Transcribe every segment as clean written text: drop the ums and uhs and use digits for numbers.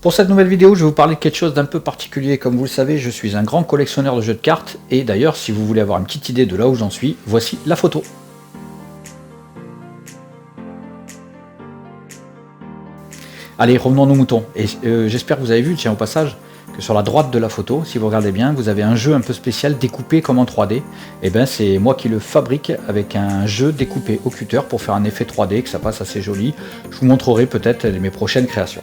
Pour cette nouvelle vidéo, je vais vous parler de quelque chose d'un peu particulier. Comme vous le savez, je suis un grand collectionneur de jeux de cartes. Et d'ailleurs, si vous voulez avoir une petite idée de là où j'en suis, voici la photo. Allez, revenons à nos moutons. Et j'espère que vous avez vu, tiens au passage, que sur la droite de la photo, si vous regardez bien, vous avez un jeu un peu spécial découpé comme en 3D. Et bien c'est moi qui le fabrique avec un jeu découpé au cutter pour faire un effet 3D, que ça passe assez joli. Je vous montrerai peut-être mes prochaines créations.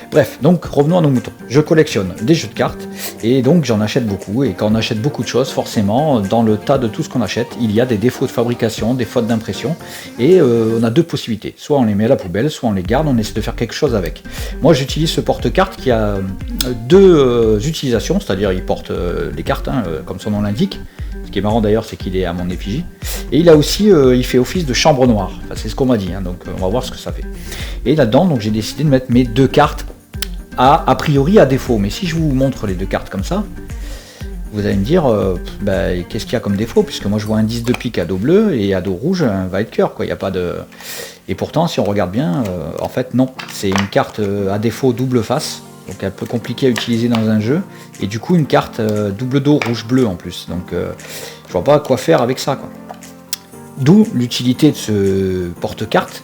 Bref, donc revenons à nos moutons. Je collectionne des jeux de cartes et donc j'en achète beaucoup. Et quand on achète beaucoup de choses, forcément, dans le tas de tout ce qu'on achète, il y a des défauts de fabrication, des fautes d'impression. Et on a deux possibilités. Soit on les met à la poubelle, soit on les garde, on essaie de faire quelque chose avec. Moi j'utilise ce porte-cartes qui a deux utilisations, c'est-à-dire il porte les cartes, comme son nom l'indique. Ce qui est marrant d'ailleurs, c'est qu'il est à mon effigie. Et il a aussi, il fait office de chambre noire. Enfin, c'est ce qu'on m'a dit, donc on va voir ce que ça fait. Et là-dedans, donc j'ai décidé de mettre mes deux cartes a priori à défaut. Mais si je vous montre les deux cartes comme ça, vous allez me dire, qu'est-ce qu'il y a comme défaut? Puisque moi je vois un 10 de pique à dos bleu et à dos rouge un va être cœur, quoi. Il n'y a pas de... Et pourtant, si on regarde bien, en fait non. C'est une carte à défaut double face. Donc un peu compliqué à utiliser dans un jeu. Et du coup une carte double dos rouge-bleu en plus. Donc je vois pas quoi faire avec ça, quoi. D'où l'utilité de ce porte-carte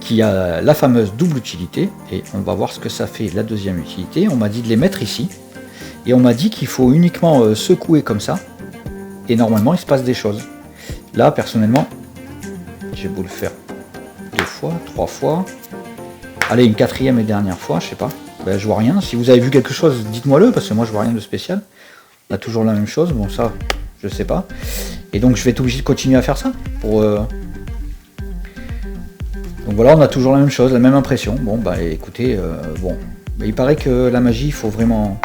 qui a la fameuse double utilité. Et on va voir ce que ça fait la deuxième utilité. On m'a dit de les mettre ici. Et on m'a dit qu'il faut uniquement secouer comme ça. Et normalement il se passe des choses. Là personnellement, j'ai beau le faire 2 fois, 3 fois. Allez, une quatrième et dernière fois, je sais pas. Je vois rien. Si vous avez vu quelque chose, dites-moi-le, parce que moi je vois rien de spécial. On a toujours la même chose, bon ça, je sais pas. Et donc je vais être obligé de continuer à faire ça. Donc voilà, on a toujours la même chose, la même impression. Bon écoutez, il paraît que la magie, il faut vraiment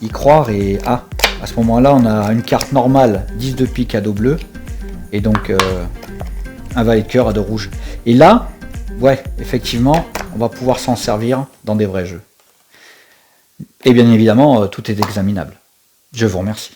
y croire. Et à ce moment-là, on a une carte normale, 10 de pique à dos bleu. Et donc un valet de cœur à dos rouge. Et là, ouais, effectivement, on va pouvoir s'en servir dans des vrais jeux. Et bien évidemment, tout est examinable. Je vous remercie.